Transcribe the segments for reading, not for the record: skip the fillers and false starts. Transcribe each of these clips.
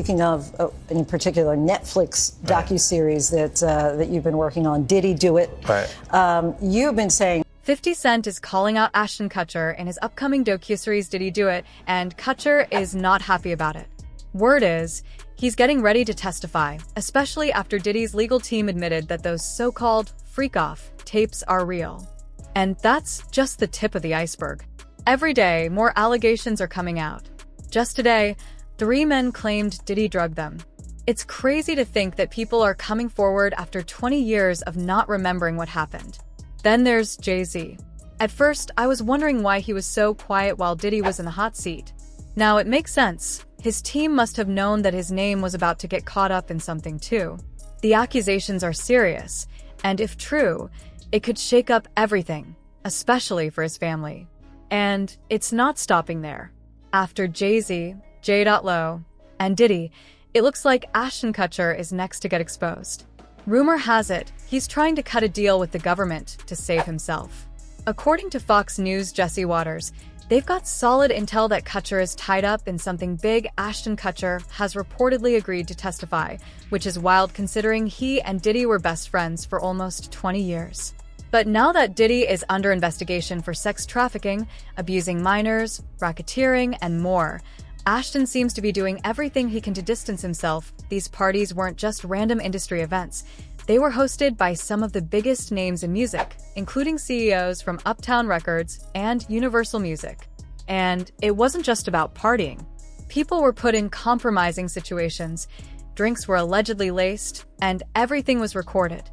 Speaking of, in particular, Netflix docuseries that you've been working on, Diddy Do It. Right. You've been saying 50 Cent is calling out Ashton Kutcher in his upcoming docuseries Diddy Do It, and Kutcher is not happy about it. Word is, he's getting ready to testify, especially after Diddy's legal team admitted that those so-called freak-off tapes are real. And that's just the tip of the iceberg. Every day, more allegations are coming out. Just today, 3 men claimed Diddy drugged them. It's crazy to think that people are coming forward after 20 years of not remembering what happened. Then there's Jay-Z. At first, I was wondering why he was so quiet while Diddy was in the hot seat. Now it makes sense. His team must have known that his name was about to get caught up in something too. The accusations are serious, and if true, it could shake up everything, especially for his family. And it's not stopping there. After Jay-Z, J.Lo, and Diddy, it looks like Ashton Kutcher is next to get exposed. Rumor has it, he's trying to cut a deal with the government to save himself. According to Fox News' Jesse Waters, they've got solid intel that Kutcher is tied up in something big. Ashton Kutcher has reportedly agreed to testify, which is wild considering he and Diddy were best friends for almost 20 years. But now that Diddy is under investigation for sex trafficking, abusing minors, racketeering, and more, Ashton seems to be doing everything he can to distance himself. These parties weren't just random industry events. They were hosted by some of the biggest names in music, including CEOs from Uptown Records and Universal Music. And it wasn't just about partying. People were put in compromising situations, drinks were allegedly laced, and everything was recorded.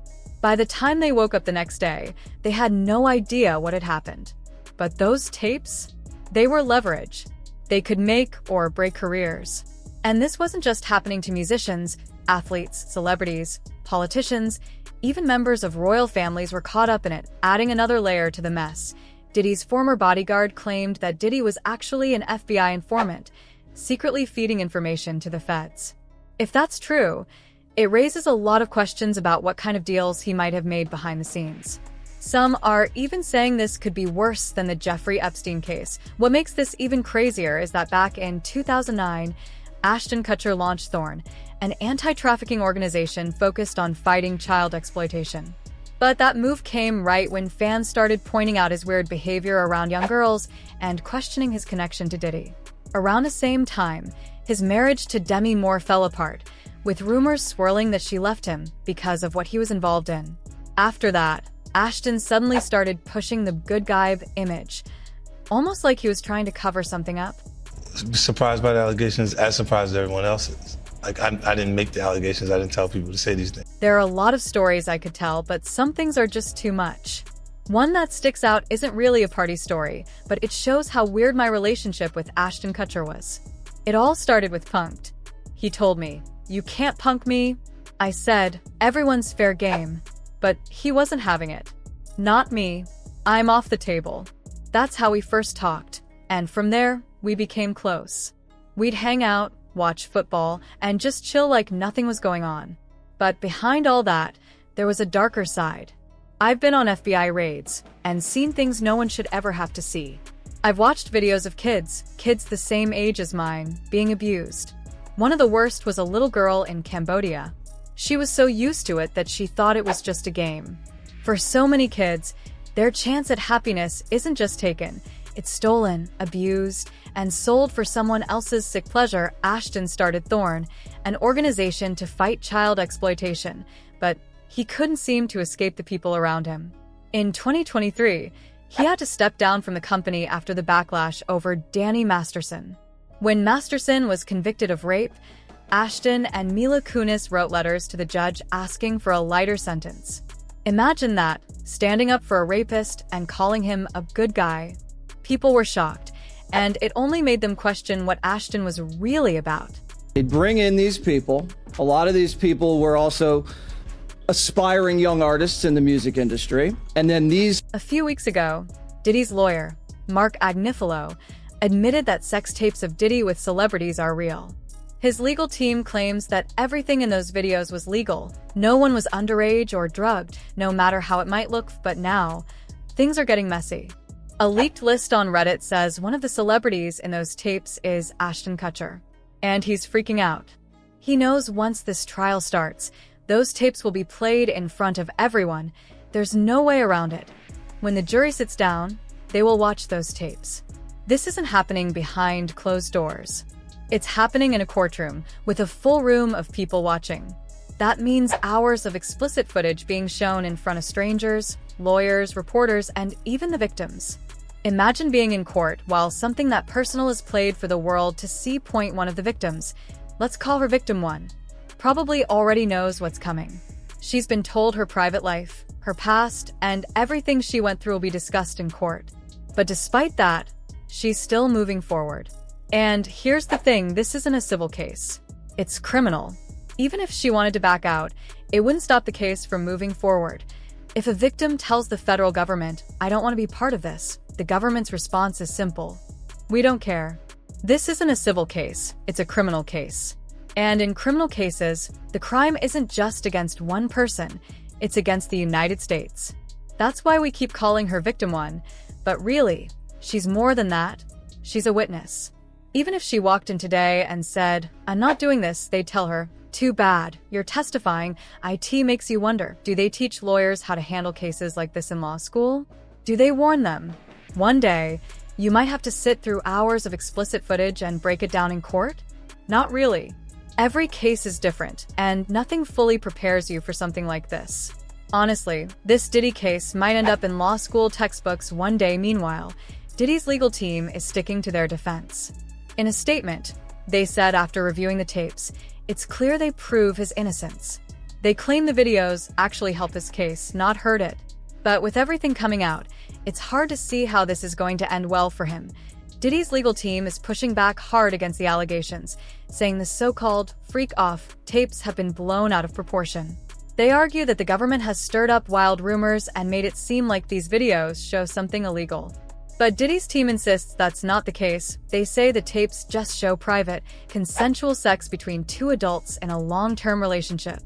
By the time they woke up the next day, they had no idea what had happened. But those tapes? They were leverage. They could make or break careers. And this wasn't just happening to musicians, athletes, celebrities, politicians, even members of royal families were caught up in it, adding another layer to the mess. Diddy's former bodyguard claimed that Diddy was actually an FBI informant, secretly feeding information to the feds. If that's true, it raises a lot of questions about what kind of deals he might have made behind the scenes. Some are even saying this could be worse than the Jeffrey Epstein case. What makes this even crazier is that back in 2009, Ashton Kutcher launched Thorn, an anti-trafficking organization focused on fighting child exploitation. But that move came right when fans started pointing out his weird behavior around young girls and questioning his connection to Diddy. Around the same time, his marriage to Demi Moore fell apart, with rumors swirling that she left him because of what he was involved in. After that, Ashton suddenly started pushing the good guy image, almost like he was trying to cover something up. Surprised by the allegations, as surprised as everyone else is. Like, I didn't make the allegations, I didn't tell people to say these things. There are a lot of stories I could tell, but some things are just too much. One that sticks out isn't really a party story, but it shows how weird my relationship with Ashton Kutcher was. It all started with punked. He told me, "You can't punk me." I said, "Everyone's fair game." But he wasn't having it. "Not me. I'm off the table." That's how we first talked, and from there, we became close. We'd hang out, watch football, and just chill like nothing was going on. But behind all that, there was a darker side. I've been on FBI raids, and seen things no one should ever have to see. I've watched videos of kids the same age as mine, being abused. One of the worst was a little girl in Cambodia. She was so used to it that she thought it was just a game. For so many kids, their chance at happiness isn't just taken, it's stolen, abused, and sold for someone else's sick pleasure. Ashton started Thorn, an organization to fight child exploitation, but he couldn't seem to escape the people around him. In 2023, he had to step down from the company after the backlash over Danny Masterson. When Masterson was convicted of rape, Ashton and Mila Kunis wrote letters to the judge asking for a lighter sentence. Imagine that, standing up for a rapist and calling him a good guy. People were shocked, and it only made them question what Ashton was really about. They'd bring in these people. A lot of these people were also aspiring young artists in the music industry. And then A few weeks ago, Diddy's lawyer, Mark Agnifilo, admitted that sex tapes of Diddy with celebrities are real. His legal team claims that everything in those videos was legal. No one was underage or drugged, no matter how it might look. But now, things are getting messy. A leaked list on Reddit says one of the celebrities in those tapes is Ashton Kutcher. And he's freaking out. He knows once this trial starts, those tapes will be played in front of everyone. There's no way around it. When the jury sits down, they will watch those tapes. This isn't happening behind closed doors. It's happening in a courtroom with a full room of people watching. That means hours of explicit footage being shown in front of strangers, lawyers, reporters, and even the victims. Imagine being in court while something that personal is played for the world to see. One of the victims, let's call her victim 1, probably already knows what's coming. She's been told her private life, her past, and everything she went through will be discussed in court. But despite that, she's still moving forward. And here's the thing, this isn't a civil case. It's criminal. Even if she wanted to back out, it wouldn't stop the case from moving forward. If a victim tells the federal government, "I don't want to be part of this," the government's response is simple: "We don't care." This isn't a civil case, it's a criminal case. And in criminal cases, the crime isn't just against one person, it's against the United States. That's why we keep calling her victim 1, but really, she's more than that. She's a witness. Even if she walked in today and said, "I'm not doing this," they'd tell her, "Too bad, you're testifying." IT makes you wonder, do they teach lawyers how to handle cases like this in law school? Do they warn them? One day, you might have to sit through hours of explicit footage and break it down in court? Not really. Every case is different, and nothing fully prepares you for something like this. Honestly, this Diddy case might end up in law school textbooks one day. Meanwhile, Diddy's legal team is sticking to their defense. In a statement, they said after reviewing the tapes, it's clear they prove his innocence. They claim the videos actually help his case, not hurt it. But with everything coming out, it's hard to see how this is going to end well for him. Diddy's legal team is pushing back hard against the allegations, saying the so-called freak-off tapes have been blown out of proportion. They argue that the government has stirred up wild rumors and made it seem like these videos show something illegal. But Diddy's team insists that's not the case. They say the tapes just show private, consensual sex between two adults in a long-term relationship.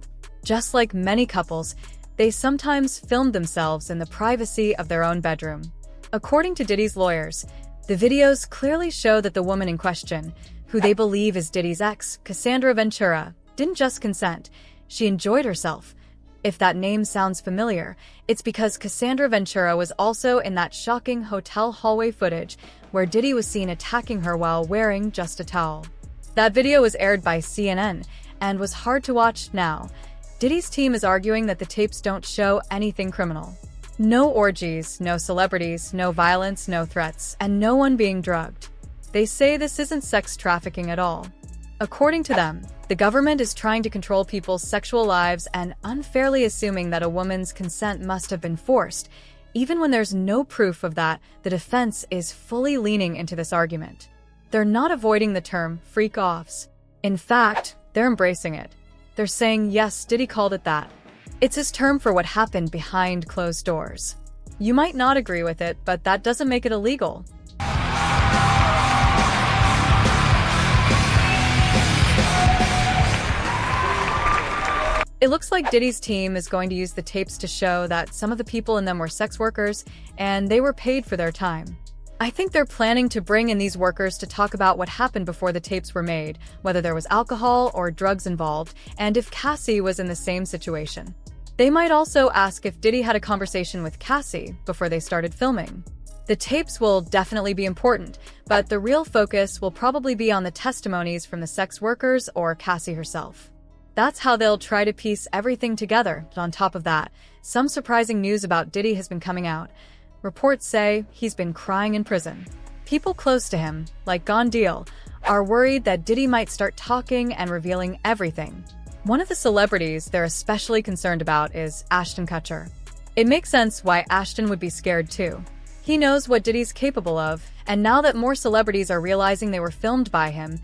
Just like many couples, they sometimes filmed themselves in the privacy of their own bedroom. According to Diddy's lawyers, the videos clearly show that the woman in question, who they believe is Diddy's ex, Cassandra Ventura, didn't just consent, she enjoyed herself. If that name sounds familiar, it's because Cassandra Ventura was also in that shocking hotel hallway footage where Diddy was seen attacking her while wearing just a towel. That video was aired by CNN and was hard to watch now. Diddy's team is arguing that the tapes don't show anything criminal. No orgies, no celebrities, no violence, no threats, and no one being drugged. They say this isn't sex trafficking at all. According to them, the government is trying to control people's sexual lives and unfairly assuming that a woman's consent must have been forced. Even when there's no proof of that, the defense is fully leaning into this argument. They're not avoiding the term freak-offs. In fact, they're embracing it. They're saying, yes, Diddy called it that. It's his term for what happened behind closed doors. You might not agree with it, but that doesn't make it illegal. It looks like Diddy's team is going to use the tapes to show that some of the people in them were sex workers and they were paid for their time. I think they're planning to bring in these workers to talk about what happened before the tapes were made, whether there was alcohol or drugs involved, and if Cassie was in the same situation. They might also ask if Diddy had a conversation with Cassie before they started filming. The tapes will definitely be important, but the real focus will probably be on the testimonies from the sex workers or Cassie herself. That's how they'll try to piece everything together. But on top of that, some surprising news about Diddy has been coming out. Reports say he's been crying in prison. People close to him, like Gone Deal, are worried that Diddy might start talking and revealing everything. One of the celebrities they're especially concerned about is Ashton Kutcher. It makes sense why Ashton would be scared too. He knows what Diddy's capable of, and now that more celebrities are realizing they were filmed by him,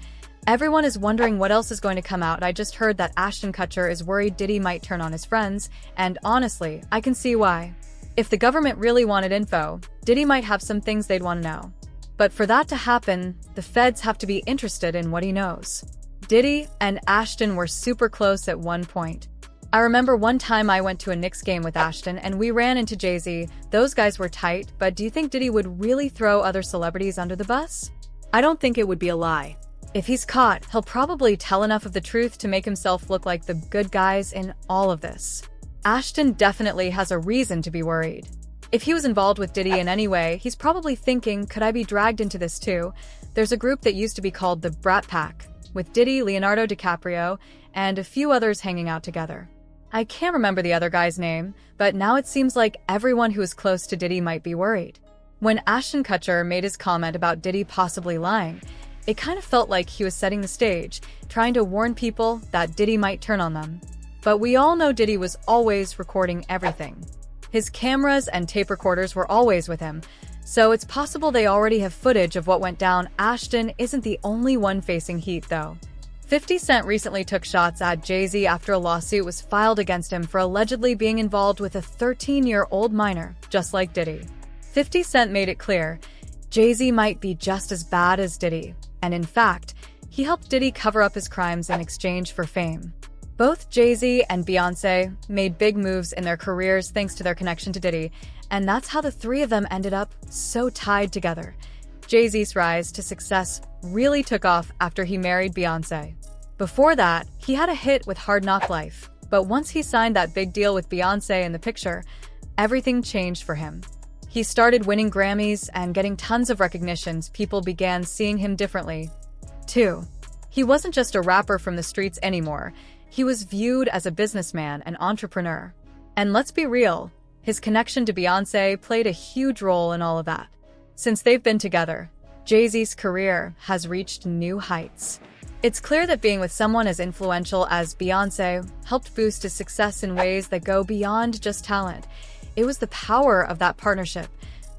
everyone is wondering what else is going to come out. I just heard that Ashton Kutcher is worried Diddy might turn on his friends, and honestly, I can see why. If the government really wanted info, Diddy might have some things they'd want to know. But for that to happen, the feds have to be interested in what he knows. Diddy and Ashton were super close at one point. I remember one time I went to a Knicks game with Ashton and we ran into Jay-Z. Those guys were tight, but do you think Diddy would really throw other celebrities under the bus? I don't think it would be a lie. If he's caught, he'll probably tell enough of the truth to make himself look like the good guys in all of this. Ashton definitely has a reason to be worried. If he was involved with Diddy in any way, he's probably thinking, could I be dragged into this too? There's a group that used to be called the Brat Pack, with Diddy, Leonardo DiCaprio, and a few others hanging out together. I can't remember the other guy's name, but now it seems like everyone who is close to Diddy might be worried. When Ashton Kutcher made his comment about Diddy possibly lying, it kind of felt like he was setting the stage, trying to warn people that Diddy might turn on them. But we all know Diddy was always recording everything. His cameras and tape recorders were always with him, so it's possible they already have footage of what went down. Ashton isn't the only one facing heat, though. 50 Cent recently took shots at Jay-Z after a lawsuit was filed against him for allegedly being involved with a 13-year-old minor, just like Diddy. 50 Cent made it clear, Jay-Z might be just as bad as Diddy, and in fact, he helped Diddy cover up his crimes in exchange for fame. Both Jay-Z and Beyoncé made big moves in their careers thanks to their connection to Diddy, and that's how the three of them ended up so tied together. Jay-Z's rise to success really took off after he married Beyoncé. Before that, he had a hit with Hard Knock Life, but once he signed that big deal with Beyoncé in the picture, everything changed for him. He started winning Grammys and getting tons of recognitions. People began seeing him differently, too. He wasn't just a rapper from the streets anymore. He was viewed as a businessman and entrepreneur. And let's be real, his connection to Beyoncé played a huge role in all of that. Since they've been together, Jay-Z's career has reached new heights. It's clear that being with someone as influential as Beyoncé helped boost his success in ways that go beyond just talent. It was the power of that partnership.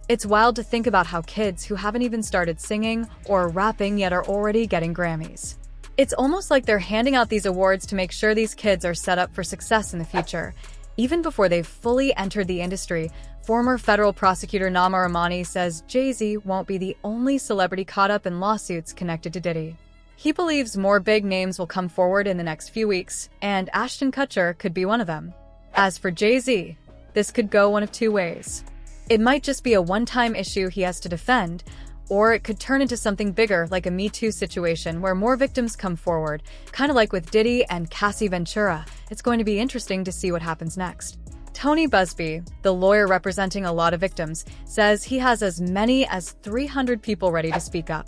It's wild to think about how kids who haven't even started singing or rapping yet are already getting Grammys. It's almost like they're handing out these awards to make sure these kids are set up for success in the future. Even before they've fully entered the industry, former federal prosecutor Nama Rahmani says Jay-Z won't be the only celebrity caught up in lawsuits connected to Diddy. He believes more big names will come forward in the next few weeks, and Ashton Kutcher could be one of them. As for Jay-Z, this could go one of two ways. It might just be a one-time issue he has to defend, or it could turn into something bigger like a Me Too situation where more victims come forward, kind of like with Diddy and Cassie Ventura. It's going to be interesting to see what happens next. Tony Busby, the lawyer representing a lot of victims, says he has as many as 300 people ready to speak up.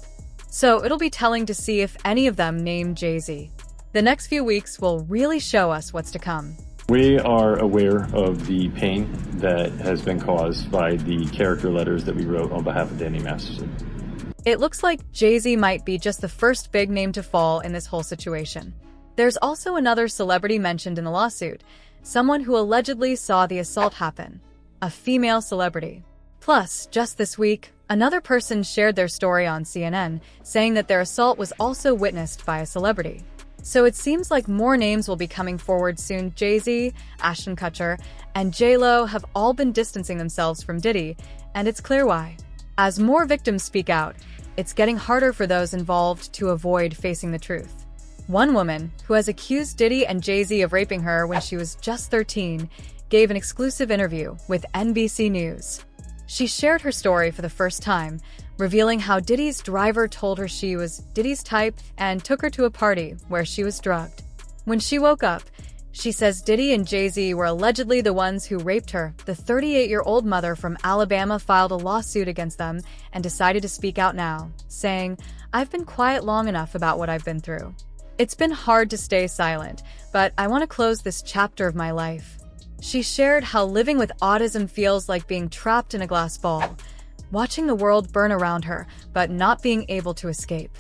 So it'll be telling to see if any of them name Jay-Z. The next few weeks will really show us what's to come. We are aware of the pain that has been caused by the character letters that we wrote on behalf of Danny Masterson. It looks like Jay-Z might be just the first big name to fall in this whole situation. There's also another celebrity mentioned in the lawsuit, someone who allegedly saw the assault happen, a female celebrity. Plus, just this week, another person shared their story on CNN, saying that their assault was also witnessed by a celebrity. So it seems like more names will be coming forward soon. Jay-Z, Ashton Kutcher, and J-Lo have all been distancing themselves from Diddy, and it's clear why. As more victims speak out, it's getting harder for those involved to avoid facing the truth. One woman, who has accused Diddy and Jay-Z of raping her when she was just 13, gave an exclusive interview with NBC News. She shared her story for the first time, revealing how Diddy's driver told her she was Diddy's type and took her to a party where she was drugged. When she woke up, she says Diddy and Jay-Z were allegedly the ones who raped her. The 38-year-old mother from Alabama filed a lawsuit against them and decided to speak out now, saying, "I've been quiet long enough about what I've been through. It's been hard to stay silent, but I want to close this chapter of my life." She shared how living with autism feels like being trapped in a glass ball, watching the world burn around her, but not being able to escape.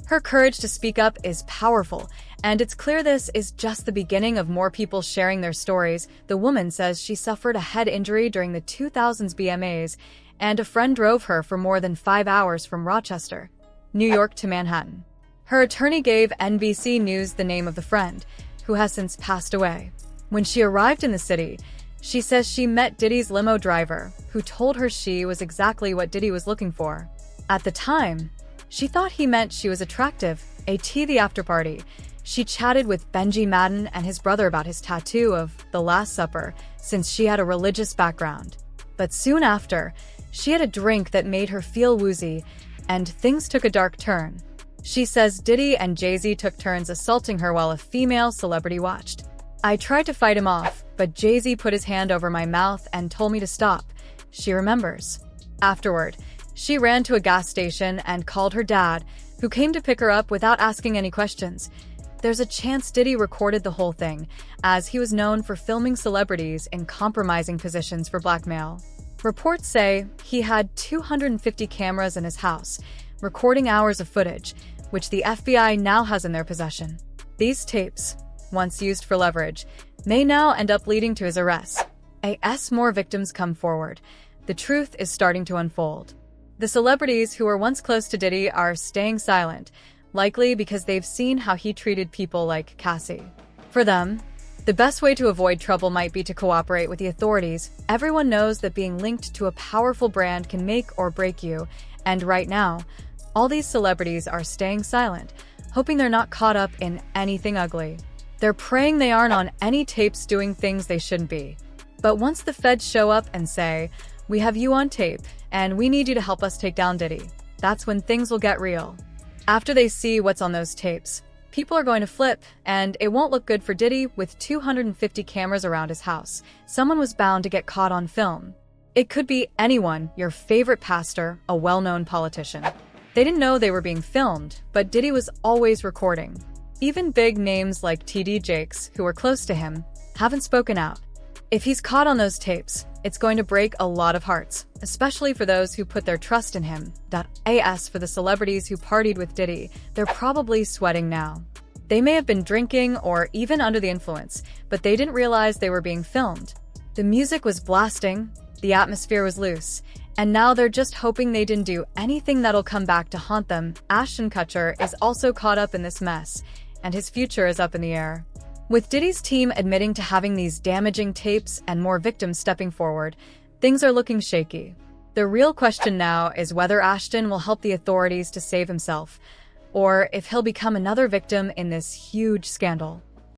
Her courage to speak up is powerful, and it's clear this is just the beginning of more people sharing their stories. The woman says she suffered a head injury during the 2000s BMAs, and a friend drove her for more than 5 hours from Rochester, New York to Manhattan. Her attorney gave NBC News the name of the friend, who has since passed away. When she arrived in the city, she says she met Diddy's limo driver, who told her she was exactly what Diddy was looking for. At the time, she thought he meant she was attractive. At the after-party, she chatted with Benji Madden and his brother about his tattoo of The Last Supper, since she had a religious background. But soon after, she had a drink that made her feel woozy, and things took a dark turn. She says Diddy and Jay-Z took turns assaulting her while a female celebrity watched. I tried to fight him off, but Jay-Z put his hand over my mouth and told me to stop. She remembers. Afterward, she ran to a gas station and called her dad, who came to pick her up without asking any questions. There's a chance Diddy recorded the whole thing, as he was known for filming celebrities in compromising positions for blackmail. Reports say he had 250 cameras in his house, recording hours of footage, which the FBI now has in their possession. These tapes, once used for leverage, may now end up leading to his arrest. As more victims come forward, the truth is starting to unfold. The celebrities who were once close to Diddy are staying silent, likely because they've seen how he treated people like Cassie. For them, the best way to avoid trouble might be to cooperate with the authorities. Everyone knows that being linked to a powerful brand can make or break you, and right now, all these celebrities are staying silent, hoping they're not caught up in anything ugly. They're praying they aren't on any tapes doing things they shouldn't be. But once the feds show up and say, "We have you on tape, and we need you to help us take down Diddy," that's when things will get real. After they see what's on those tapes, people are going to flip, and it won't look good for Diddy with 250 cameras around his house. Someone was bound to get caught on film. It could be anyone, your favorite pastor, a well-known politician. They didn't know they were being filmed, but Diddy was always recording. Even big names like TD Jakes, who were close to him, haven't spoken out. If he's caught on those tapes, it's going to break a lot of hearts, especially for those who put their trust in him. As for the celebrities who partied with Diddy, they're probably sweating now. They may have been drinking or even under the influence, but they didn't realize they were being filmed. The music was blasting, the atmosphere was loose, and now they're just hoping they didn't do anything that'll come back to haunt them. Ashton Kutcher is also caught up in this mess, and his future is up in the air. With Diddy's team admitting to having these damaging tapes and more victims stepping forward, things are looking shaky. The real question now is whether Ashton will help the authorities to save himself, or if he'll become another victim in this huge scandal.